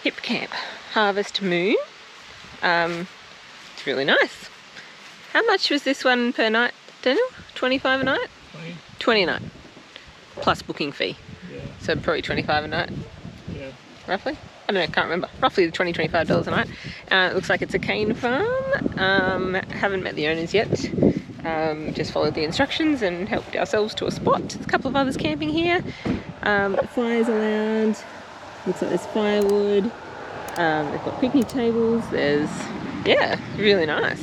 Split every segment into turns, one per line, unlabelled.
Hip Camp Harvest Moon. It's really nice. How much was this one per night, Daniel? 25 a night? 20 a night. Plus booking fee.
Yeah.
So probably 25 a night.
Yeah.
Roughly? I don't know, can't remember. Roughly $20, $25 a night. It looks like it's a cane farm. Haven't met the owners yet. Just followed the instructions and helped ourselves to a spot. There's a couple of others camping here. Fires around. Looks like there's firewood. They've got picnic tables. There's, yeah, really nice.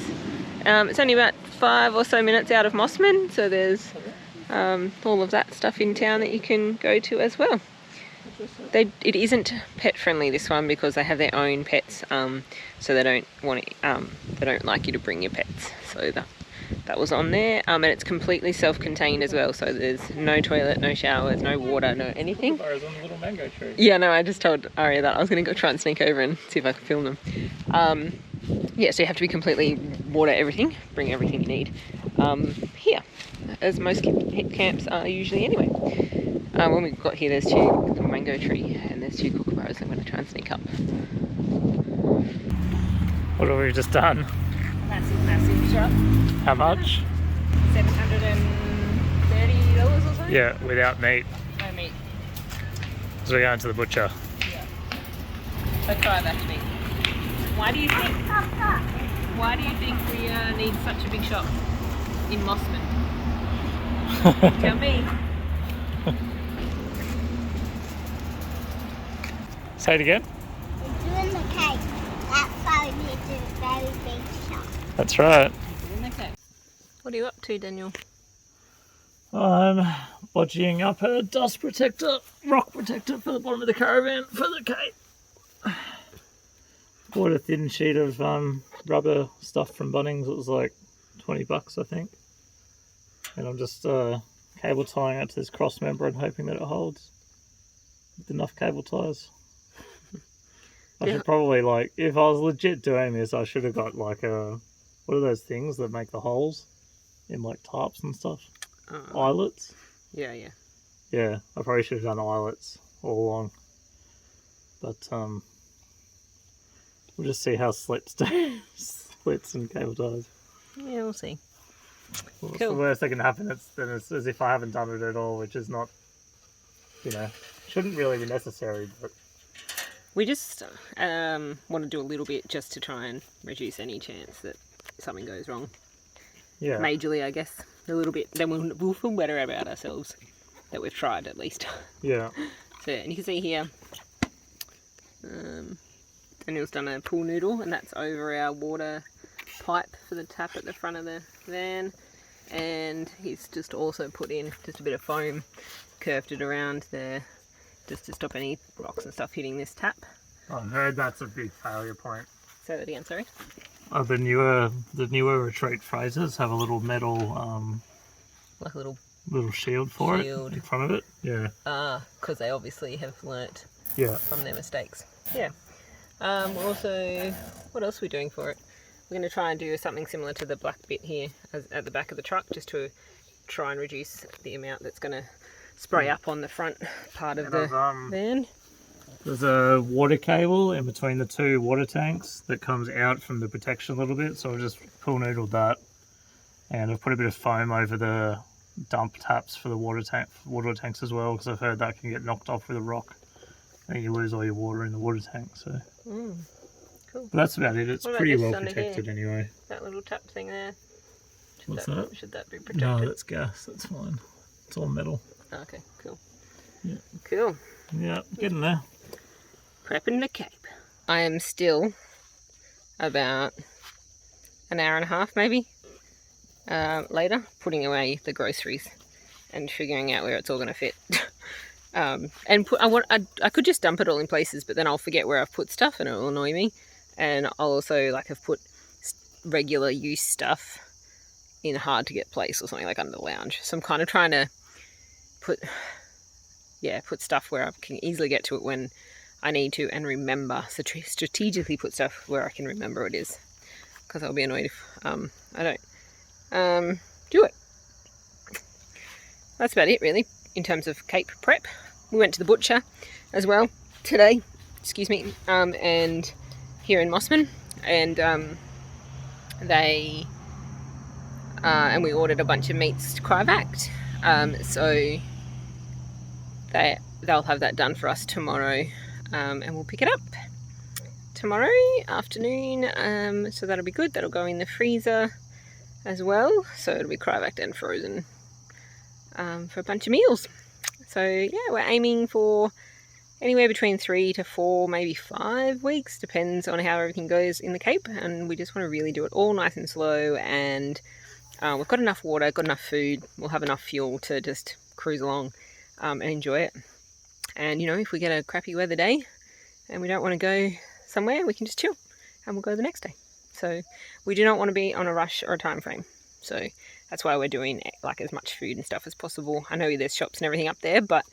It's only about 5 or so minutes out of Mossman, so there's all of that stuff in town that you can go to as well. It isn't pet friendly, this one, because they have their own pets, so they don't want they don't like you to bring your pets. So that was on there, and it's completely self-contained as well. So there's no toilet, no showers, no water, no anything.
Kookaburras on the little mango tree.
Yeah, no, I just told Aria that I was going to go try and sneak over and see if I could film them. Yeah, so you have to be completely water everything, bring everything you need here, as most hip camps are usually anyway. When we got here, there's the mango tree, and there's 2 kookaburras. I'm going to try and sneak up.
What have we just done?
Massive shop.
How much?
$730 or something?
Yeah, without meat.
No meat.
So we're going to the butcher.
Yeah. So try that meat. Why do you think we need such a big shop in Mossman? Tell me.
Say it again.
We're doing the cake. That's why we need to do a very big shop.
That's right.
Okay. What are you up to, Daniel?
I'm bodging up a dust protector, rock protector for the bottom of the caravan for the Cape. Bought a thin sheet of rubber stuff from Bunnings. It was like $20, I think. And I'm just cable tying it to this cross member and hoping that it holds with enough cable ties. I should probably, like, if I was legit doing this, I should have got like what are those things that make the holes in like tarps and stuff? Eyelets?
Yeah.
Yeah, I probably should have done eyelets all along. But we'll just see how slits do. Slits and cable ties.
Yeah, we'll see.
Well,
Cool.
the worst that can happen is then it's as if I haven't done it at all, which is not, shouldn't really be necessary. But
We just want to do a little bit just to try and reduce any chance that something goes wrong.
yeah,
Majorly, I guess. A little bit. Then we'll feel better about ourselves that we've tried, at least.
yeah,
So, and you can see here, Daniel's done a pool noodle, and that's over our water pipe for the tap at the front of the van. And he's just also put in just a bit of foam, curved it around there, just to stop any rocks and stuff hitting this tap.
I've heard that's a big failure point.
Say that again, sorry.
The newer retreat phrases have a little metal
Like a little...
shield for
Shield.
it in front of it. Yeah,
because they obviously have learnt
yeah.
from their mistakes. Yeah. We're also... What else are we doing for it? We're going to try and do something similar to the black bit here at the back of the truck, just to try and reduce the amount that's going to spray up on the front part of the van.
There's a water cable in between the 2 water tanks that comes out from the protection a little bit, so I've just pool noodled that, and I've put a bit of foam over the dump taps for the water tanks as well, because I've heard that can get knocked off with a rock and you lose all your water in the water tank. So
Cool.
but that's about it. It's
What about
pretty
this
well
under
protected
here?
anyway.
That little tap thing there.
What's that?
Should that be protected?
No, that's gas. That's fine. It's all metal.
Okay, cool.
Yeah.
Cool.
Yeah, getting there.
Prepping the Cape. I am still about an hour and a half maybe later putting away the groceries and figuring out where it's all going to fit. I could just dump it all in places, but then I'll forget where I've put stuff and it'll annoy me. And I'll also have put regular use stuff in a hard to get place or something, like under the lounge. So I'm kind of trying to put stuff where I can easily get to it when I need to and remember. So strategically put stuff where I can remember it is, because I'll be annoyed if I don't do it. That's about it really in terms of Cape prep. We went to the butcher as well today. excuse me, and here in Mossman, and and we ordered a bunch of meats to cryovac, so they'll have that done for us tomorrow, and we'll pick it up tomorrow afternoon, so that'll be good. That'll go in the freezer as well, so it'll be cryovac and frozen for a bunch of meals. So yeah, we're aiming for anywhere between 3 to 4, maybe 5 weeks, depends on how everything goes in the Cape, and we just want to really do it all nice and slow, and we've got enough water, got enough food, we'll have enough fuel to just cruise along and enjoy it. And you know, if we get a crappy weather day and we don't want to go somewhere, we can just chill and we'll go the next day. So we do not want to be on a rush or a time frame, so that's why we're doing like as much food and stuff as possible. I know there's shops and everything up there, but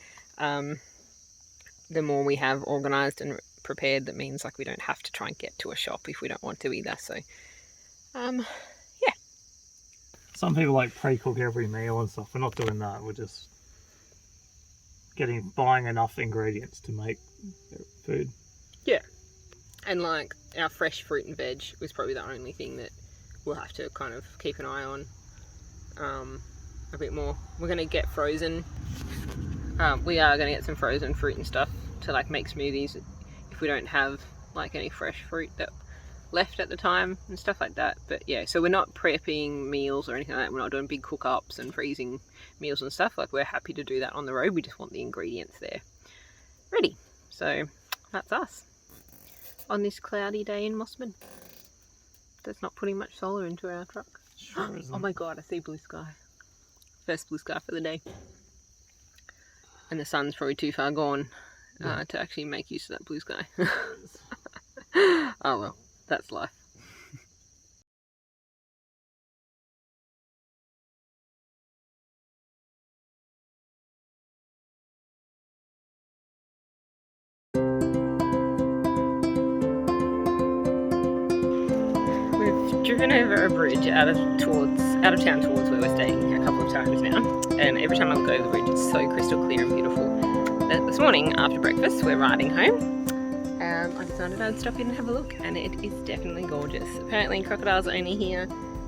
the more we have organised and prepared, that means like we don't have to try and get to a shop if we don't want to either. So yeah,
some people like pre-cook every meal and stuff. We're not doing that. We're just buying enough ingredients to make food.
Yeah, and like our fresh fruit and veg was probably the only thing that we'll have to kind of keep an eye on a bit more. We're going to get frozen. We are going to get some frozen fruit and stuff to like make smoothies if we don't have like any fresh fruit that left at the time and stuff like that. But yeah, so we're not prepping meals or anything like that. We're not doing big cook-ups and freezing meals and stuff. Like, we're happy to do that on the road. We just want the ingredients there ready. So that's us on this cloudy day in Mossman. That's not putting much solar into our truck.
Sure isn't.
Oh my god, I see blue sky. First blue sky for the day. And the sun's probably too far gone to actually make use of that blue sky. Oh well, that's life. We've driven over a bridge out of town towards where we're staying a couple of times now, and every time I look over the bridge it's so crystal clear and beautiful. But this morning after breakfast we're riding home. I decided I'd stop in and have a look, and it is definitely gorgeous. Apparently crocodiles are only here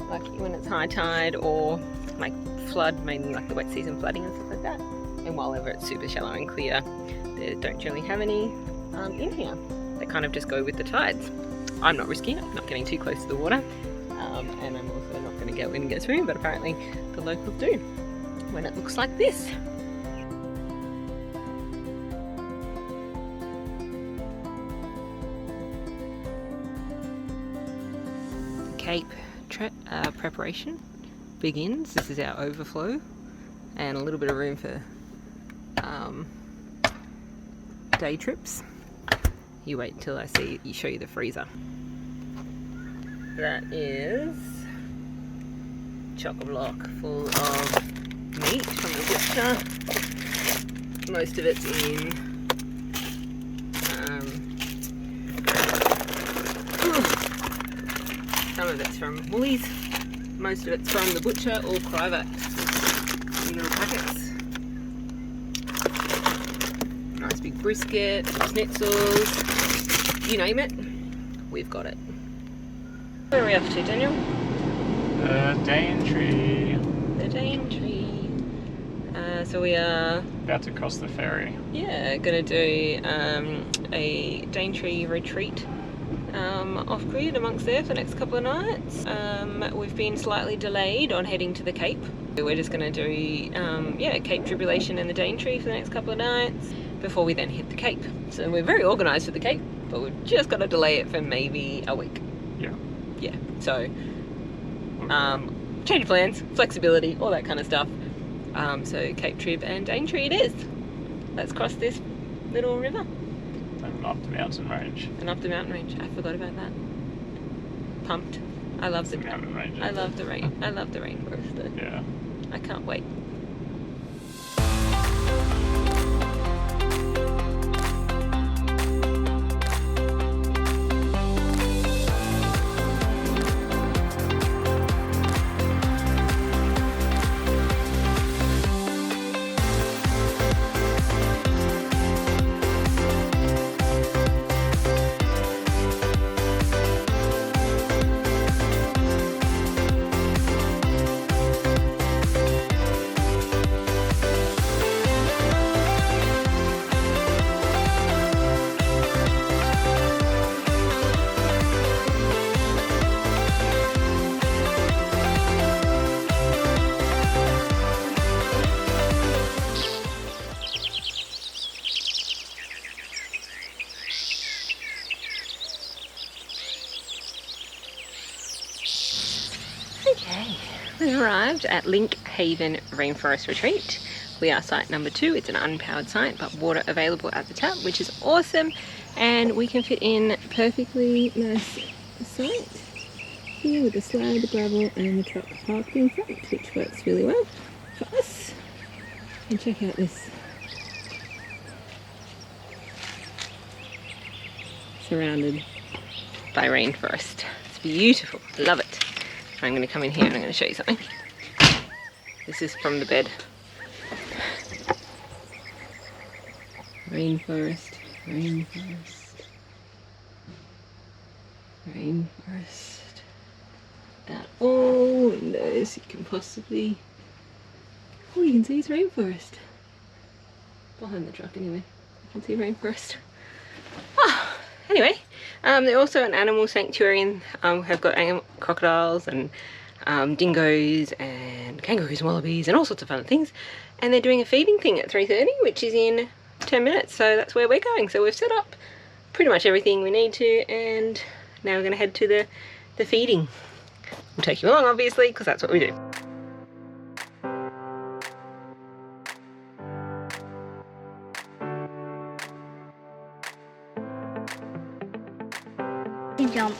like when it's high tide or like flood, mainly like the wet season flooding and stuff like that. And while ever it's super shallow and clear, they don't generally have any in here. They kind of just go with the tides. I'm not risking it, I'm not getting too close to the water, and I'm also not going to go in and get swimming, but apparently the locals do when it looks like this. Cape preparation begins. This is our overflow and a little bit of room for day trips. You wait until I show you the freezer. That is chock-a-block full of meat from the butcher. Most of it's in some of it's from Woolies, most of it's from the butcher, all cryovac in little packets. Nice big brisket, schnitzels, you name it, we've got it. Where are we off to, Daniel?
Daintree.
The Daintree. So we are
About to cross the ferry.
yeah, gonna do a Daintree retreat off-grid amongst there for the next couple of nights. We've been slightly delayed on heading to the Cape. We're just going to do Cape Tribulation and the Daintree for the next couple of nights before we then hit the Cape. So we're very organised for the Cape, but we've just got to delay it for maybe a week. Yeah, so change of plans, flexibility, all that kind of stuff. So Cape Trib and Daintree it is. Let's cross this little river.
And up the mountain range.
And up the mountain range. I forgot about that. Pumped. I love the
mountain range.
I love the rain. I love the rainforest though.
Yeah.
I can't wait. We arrived at Lync Haven Rainforest Retreat. We are site number 2. It's an unpowered site, but water available at the tap, which is awesome. And we can fit in perfectly nice site here with the slab, the gravel, and the truck parked in front, which works really well for us. And check out this. Surrounded by rainforest. It's beautiful. I love it. I'm going to come in here and I'm going to show you something. This is from the bed. Rainforest, rainforest, rainforest. At all windows you can possibly... All you can see is rainforest. Behind the truck anyway. You can see rainforest. Ah, anyway, they're also an animal sanctuary and have got crocodiles and dingoes and kangaroos and wallabies and all sorts of fun things. And they're doing a feeding thing at 3:30, which is in 10 minutes, so that's where we're going. So we've set up pretty much everything we need to, and now we're going to head to the feeding. We'll take you along, obviously, because that's what we do.
Jump.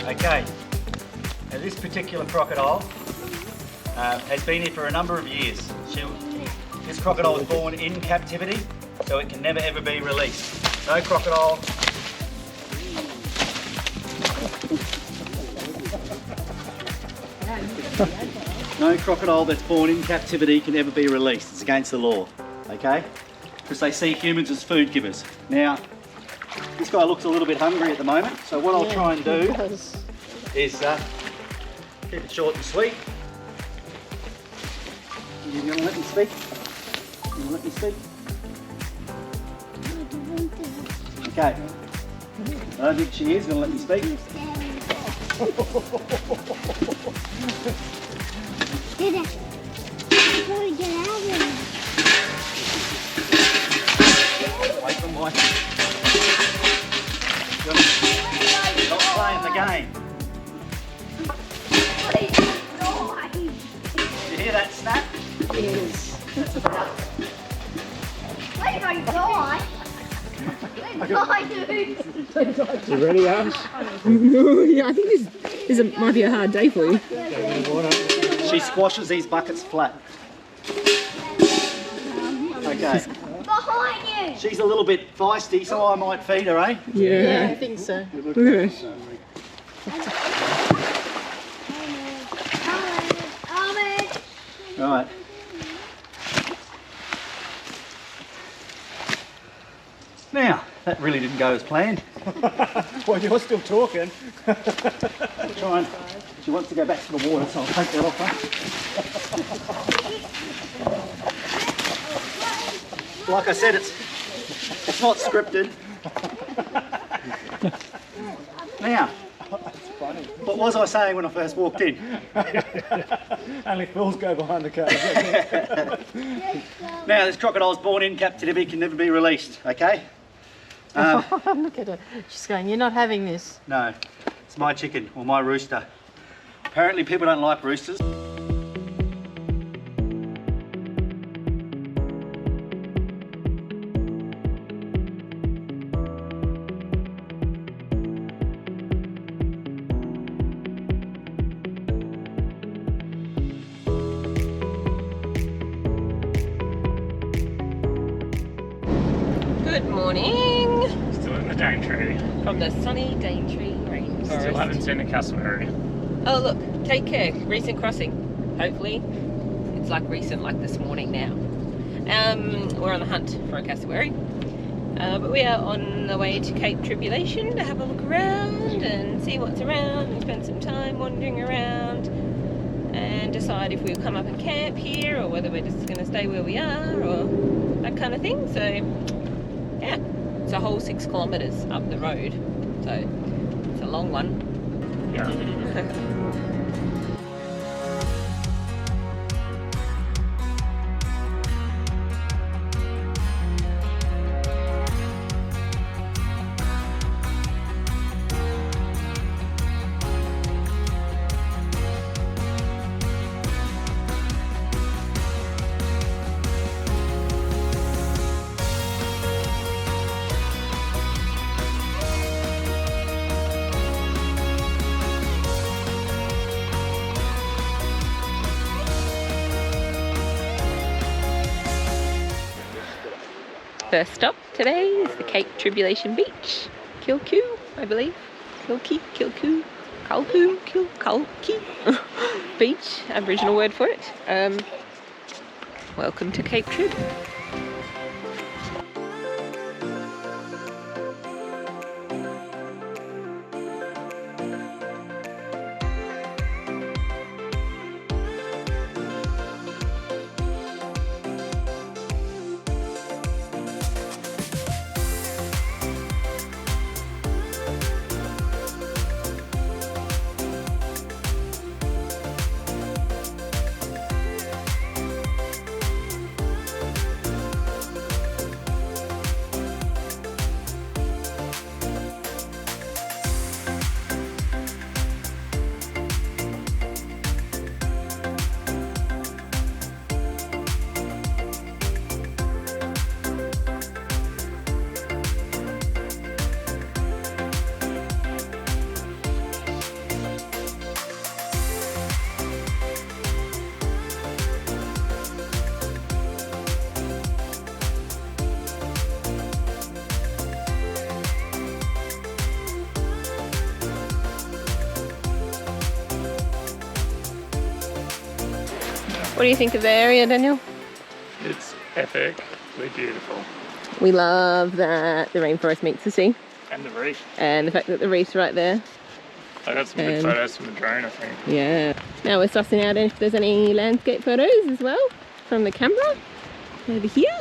Okay, now this particular crocodile has been here for a number of years. This crocodile was born in captivity, so it can never ever be released. No crocodile. No crocodile that's born in captivity can ever be released. It's against the law, okay? Because they see humans as food givers. Now, this guy looks a little bit hungry at the moment, so what I'll try and do is keep it short and sweet. You gonna let me speak? You gonna let me speak? Okay. I don't think she is gonna let me speak.
Get it. You gotta get out of here.
Away from my... Not playing the game. Did you hear that snap?
Yes.
That's about...
Wait, don't die. Don't die, dude.
You ready, Ash?
Yeah, I think this might be a hard day for you.
She squashes these buckets flat. Okay.
Behind you.
She's a little bit feisty, so I might feed her, eh?
Yeah.
I think so.
Look at her.
Right. Now, that really didn't go as planned.
Well, you're still talking.
Try and, she wants to go back to the water, so I'll take that off her. Like I said, it's not scripted. Now, what was I saying when I first walked in?
Only fools go behind the cage.
Now, this crocodile's born in captivity, can never be released, okay?
Look at her. She's going, you're not having this.
No, it's my chicken, or my rooster. Apparently people don't like roosters.
Good morning
Still in the Daintree.
from the sunny Daintree Rainforest.
Still haven't seen a cassowary.
Oh look, take care. Recent crossing. Hopefully, it's like recent, like this morning now. We're on the hunt for a cassowary, but we are on the way to Cape Tribulation to have a look around and see what's around and spend some time wandering around and decide if we'll come up and camp here or whether we're just going to stay where we are or that kind of thing. So yeah, it's a whole 6 kilometres up the road, so it's a long one.
Yeah.
First stop today is the Cape Tribulation Beach. Kulki, I believe. Kulki, Beach, Aboriginal word for it. Welcome to Cape Trib. What do you think of the area, Daniel?
It's epically beautiful.
We love that the rainforest meets the sea.
And the reef.
And the fact that the reef's right there.
I got some good photos from the drone, I think.
Yeah. Now we're sussing out if there's any landscape photos as well from the camera over here.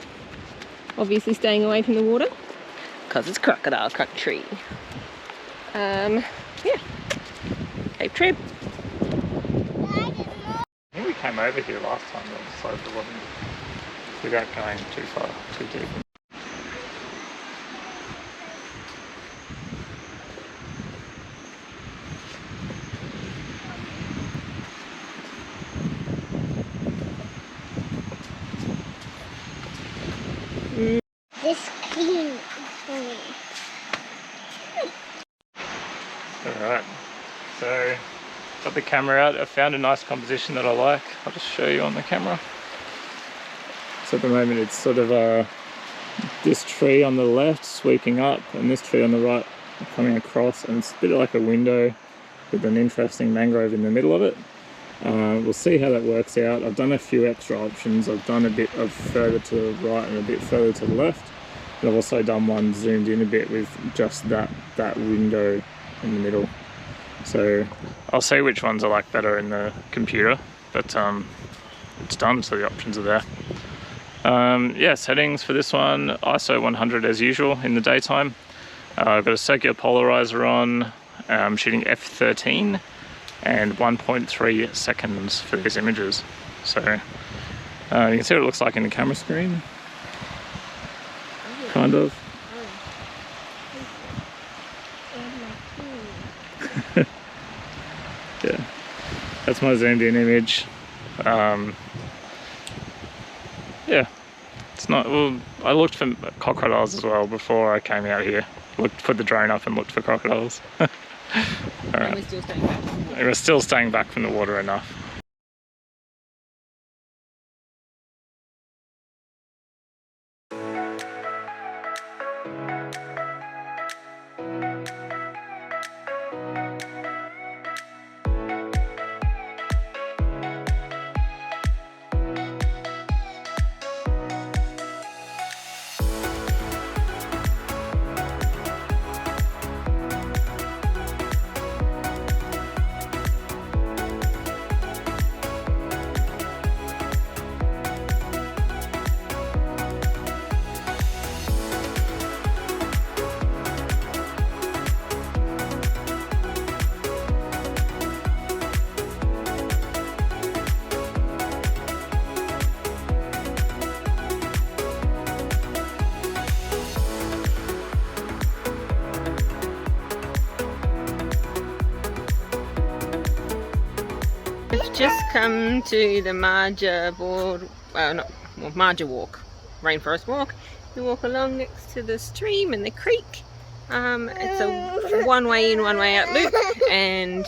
Obviously staying away from the water because it's crocodile country. Yeah. Cape Trib.
I think we came over here last time, but decided it wasn't without going too far, too deep.
This clean for me.
Alright, so got the camera out. I found a nice composition that I like. I'll just show you on the camera. So at the moment it's sort of this tree on the left sweeping up and this tree on the right coming across, and it's a bit like a window with an interesting mangrove in the middle of it. We'll see how that works out. I've done a few extra options. I've done a bit of further to the right and a bit further to the left. And I've also done one zoomed in a bit with just that window in the middle. So I'll see which ones I like better in the computer, but it's done, so the options are there. Yeah, settings for this one, ISO 100 as usual in the daytime. I've got a circular polarizer on, I'm shooting f13 and 1.3 seconds for these images. So you can see what it looks like in the camera screen, kind of. Yeah, that's my zoomed in image. Yeah, it's not, well, I looked for crocodiles as well before I came out here. Put the drone up and looked for crocodiles. Alright. And we're still staying back from the water enough.
We've just come to the Madja Walk, Rainforest Walk. We walk along next to the stream and the creek. It's a one-way in, one-way out loop, and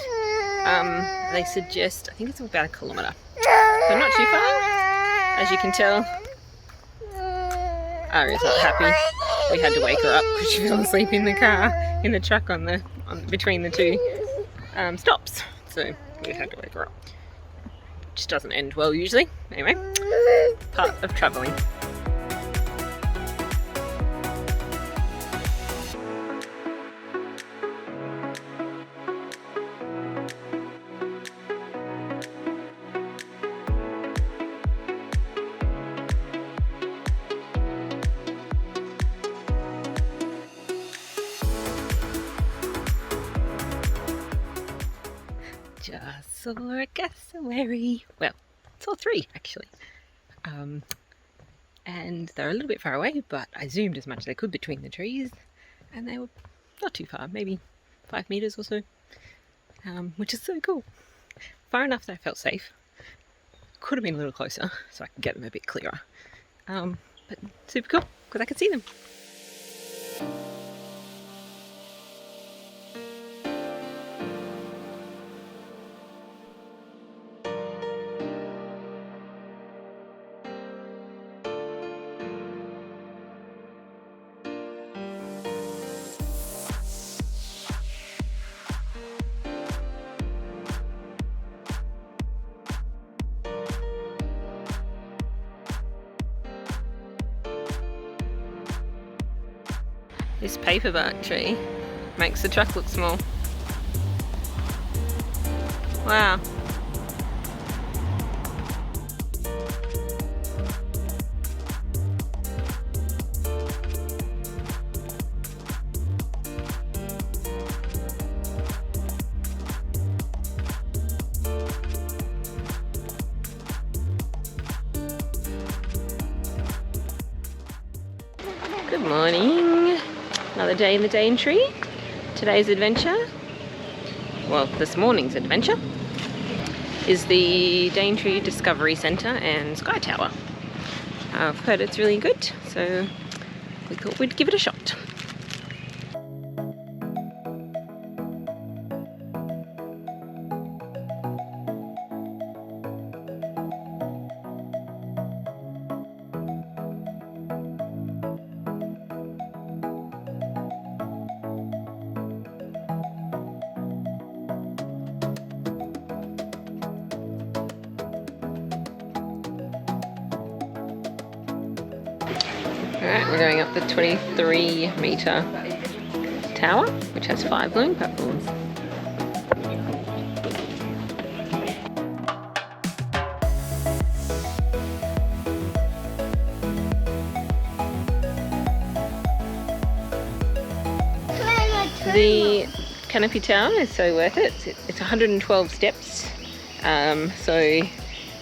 they suggest, I think it's about 1 kilometre, so not too far. As you can tell, Aria's not happy. We had to wake her up because she fell asleep in the car, in the truck between the two stops. So we had to wake her up. Which doesn't end well usually. Anyway, part of travelling. Just saw a cassowary. Well, saw 3 actually. And they're a little bit far away, but I zoomed as much as I could between the trees, and they were not too far, maybe 5 meters or so, which is so cool. Far enough that I felt safe. Could have been a little closer so I could get them a bit clearer. But super cool because I could see them. This paperbark tree makes the truck look small. Wow. Good morning. Another day in the Daintree. Today's adventure, well, this morning's adventure, is the Daintree Discovery Centre and Sky Tower. I've heard it's really good, so we thought we'd give it a shot. Alright, we're going up the 23-metre tower, which has 5 balloon platforms. The canopy tower is so worth it. It's 112 steps, so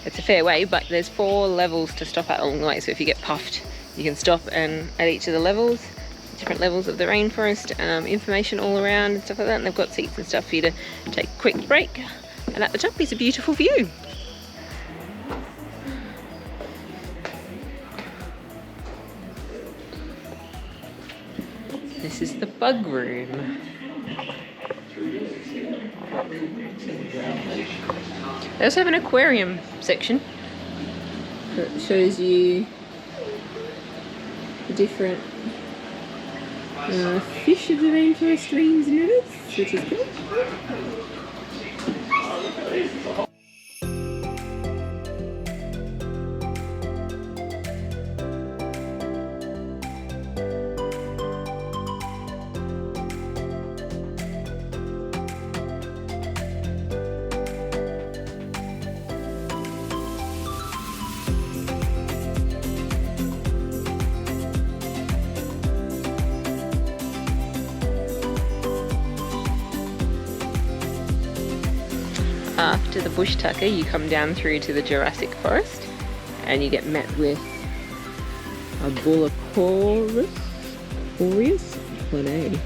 it's a fair way, but there's 4 levels to stop at along the way, so if you get puffed, you can stop and at each of the levels, different levels of the rainforest, information all around and stuff like that, and they've got seats and stuff for you to take a quick break. And at the top is a beautiful view. This is the bug room. They also have an aquarium section that shows you the different fish of the rainforest streams and rivers, which is cool. After the bush tucker, you come down through to the Jurassic Forest and you get met with a Bullochorus aureus. What a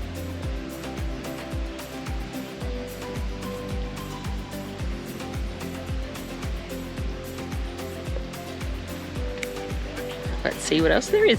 Let's see what else there is.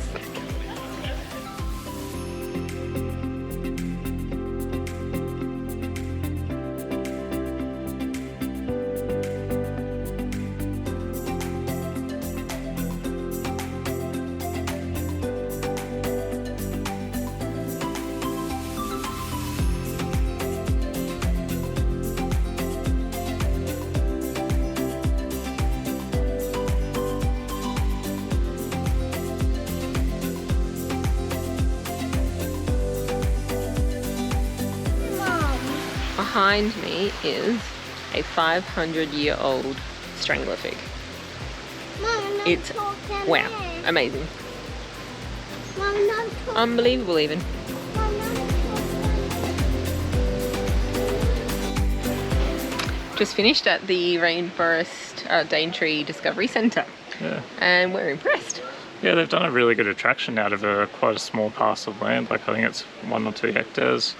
Behind me is a 500-year-old strangler fig.
Mom, not
It's
talking
wow,
there.
amazing,
Mom, not talking.
unbelievable even.
Mom, not talking.
Just finished at the Rainforest Daintree Discovery Centre,
Yeah.
and we're impressed.
Yeah, they've done a really good attraction out of quite a small parcel of land. Like I think it's 1 or 2 hectares.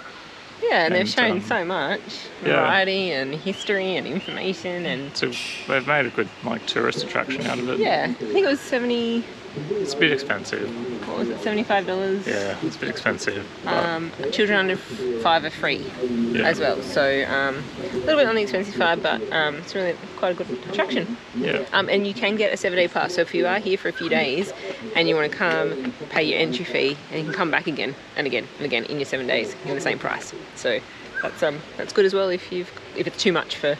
Yeah, and they've
And,
shown so much
yeah.
variety and history and information, and
So they've made a good like tourist attraction out of it.
yeah, I think it was 70.
It's a bit expensive.
What was it? $75.
Yeah, it's a bit expensive. But,
Children under 5 are free
yeah.
as well, so a little bit on the expensive side, but it's really quite a good attraction.
Yeah.
And you can get a 7-day pass, so if you are here for a few days and you want to come, pay your entry fee, and you can come back again and again and again in your 7 days in the same price. So that's good as well if it's too much for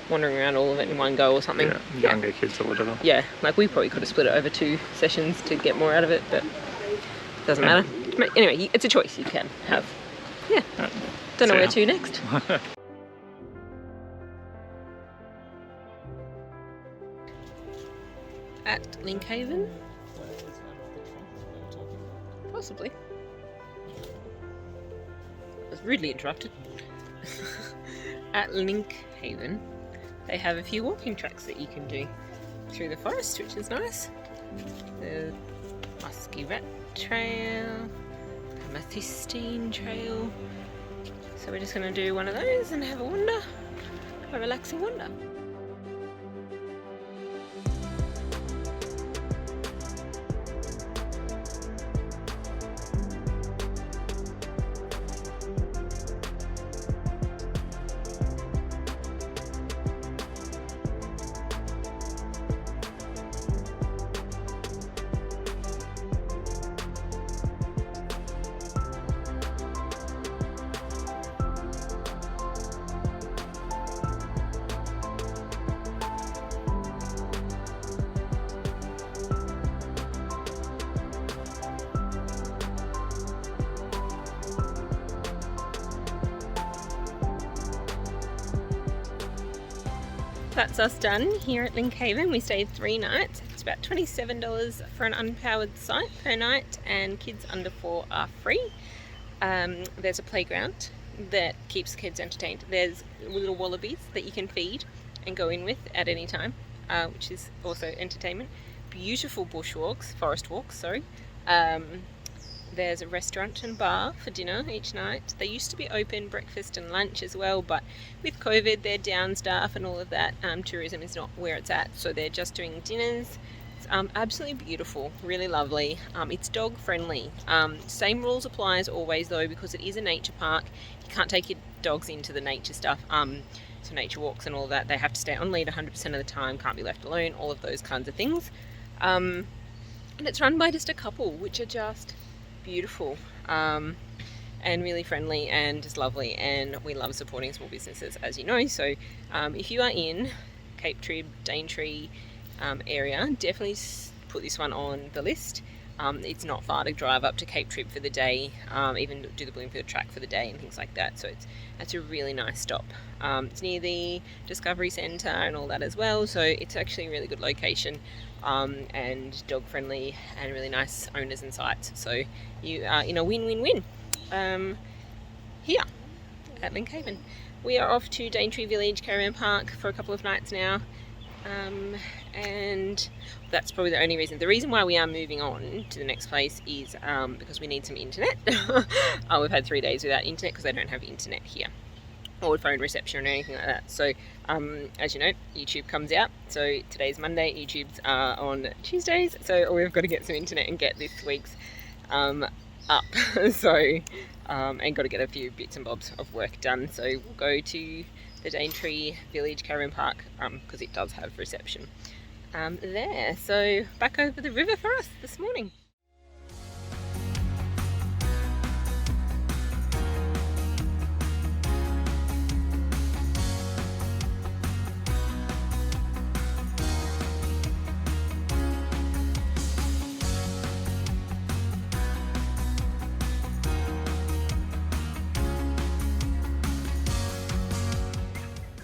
wandering around all of it in one go or something.
Yeah, younger kids or whatever.
Yeah, like we probably could have split it over 2 sessions to get more out of it, but it doesn't matter. Anyway, it's a choice you can have. Yeah. Don't know
So,
where to next. At Lync Haven? Possibly. I was rudely interrupted. At Lync Haven, they have a few walking tracks that you can do through the forest, which is nice. The Musky Rat Trail, Amethystine Trail. So we're just going to do one of those and have a wander, a relaxing wander. That's us done here at Lync Haven. We stayed 3 nights. It's about $27 for an unpowered site per night, and kids under 4 are free. There's a playground that keeps kids entertained. There's little wallabies that you can feed and go in with at any time, which is also entertainment. Beautiful bushwalks, forest walks, sorry. There's a restaurant and bar for dinner each night. They used to be open breakfast and lunch as well, but with COVID they're down staff and all of that. Tourism is not where it's at, so they're just doing dinners. It's absolutely beautiful, really lovely. It's dog friendly. Same rules apply as always though, because it is a nature park. You can't take your dogs into the nature stuff, so nature walks and all that. They have to stay on lead 100% of the time, can't be left alone, all of those kinds of things. And it's run by just a couple, which are just beautiful and really friendly and just lovely, and we love supporting small businesses, as you know. So if you are in Cape Trib, Daintree area, definitely put this one on the list. It's not far to drive up to Cape Trib for the day, even do the Bloomfield track for the day and things like that, so it's a really nice stop. It's near the Discovery Centre and all that as well, so it's actually a really good location. And dog friendly and really nice owners and sites, so you are in a win-win-win here at Lync Haven. We are off to Daintree Village Caravan Park for a couple of nights now, and that's probably the only reason. The reason why we are moving on to the next place is because we need some internet. We've had 3 days without internet because they don't have internet here. or phone reception or anything like that. So as you know, YouTube comes out, so today's Monday, YouTube's on Tuesdays, so we've got to get some internet and get this week's up. So and got to get a few bits and bobs of work done. So we'll go to the Daintree Village Caravan Park because it does have reception there. So back over the river for us this morning.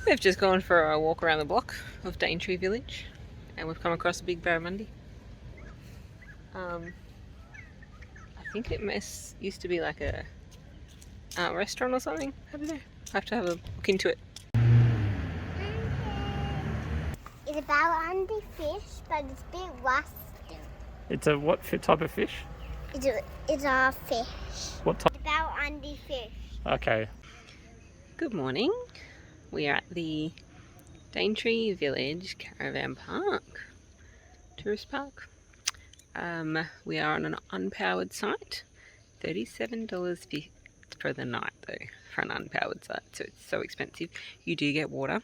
We've just gone for a walk around the block of Daintree Village and we've come across a big barramundi. I think it used to be like a restaurant or something. I don't know. I have to have a look into it.
It's a barramundi fish, but it's a bit rusty.
It's a what type of fish?
It's a fish.
What type?
It's a barramundi fish.
Okay.
Good morning. We are at the Daintree Village Caravan Park, tourist park. We are on an unpowered site. $37 for the night though, for an unpowered site, so it's so expensive. You do get water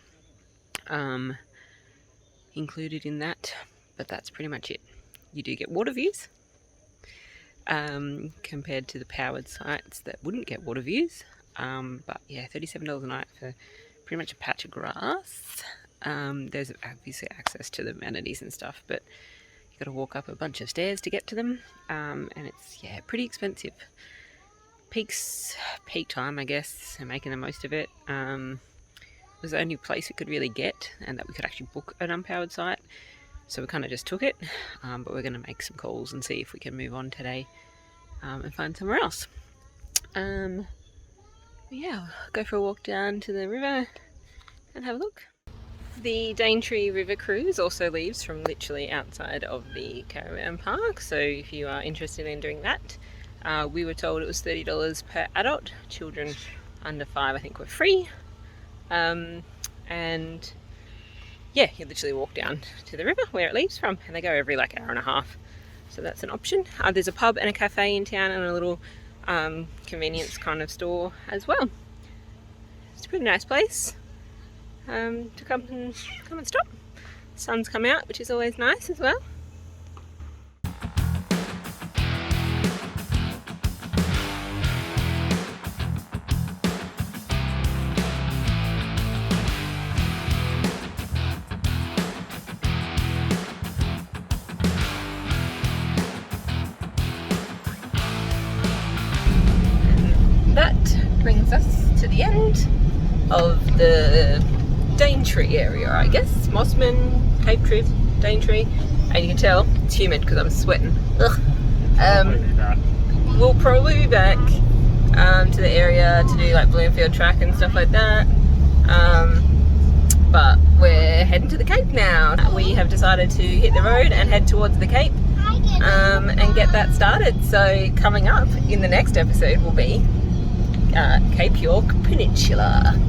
included in that, but that's pretty much it. You do get water views compared to the powered sites that wouldn't get water views. But yeah, $37 a night for pretty much a patch of grass. There's obviously access to the amenities and stuff, but you got to walk up a bunch of stairs to get to them, and it's pretty expensive. Peak time, I guess, and making the most of it. It was the only place we could really get, and that we could actually book an unpowered site, so we kind of just took it. But we're going to make some calls and see if we can move on today and find somewhere else. Yeah, go for a walk down to the river and have a look. The Daintree River Cruise also leaves from literally outside of the caravan park, so if you are interested in doing that, we were told it was $30 per adult. Children under 5 I think were free, and yeah, you literally walk down to the river where it leaves from, and they go every like hour and a half, so that's an option. There's a pub and a cafe in town and a little convenience kind of store as well. It's a pretty nice place to come and stop. The sun's come out, which is always nice as well. That brings us to the end of the Daintree area, I guess. Mossman, Cape Trip, Daintree, and you can tell it's humid because I'm sweating. Ugh. We'll probably be back to the area to do like Bloomfield track and stuff like that, but we're heading to the Cape now. We have decided to hit the road and head towards the Cape and get that started. So coming up in the next episode will be Cape York Peninsula.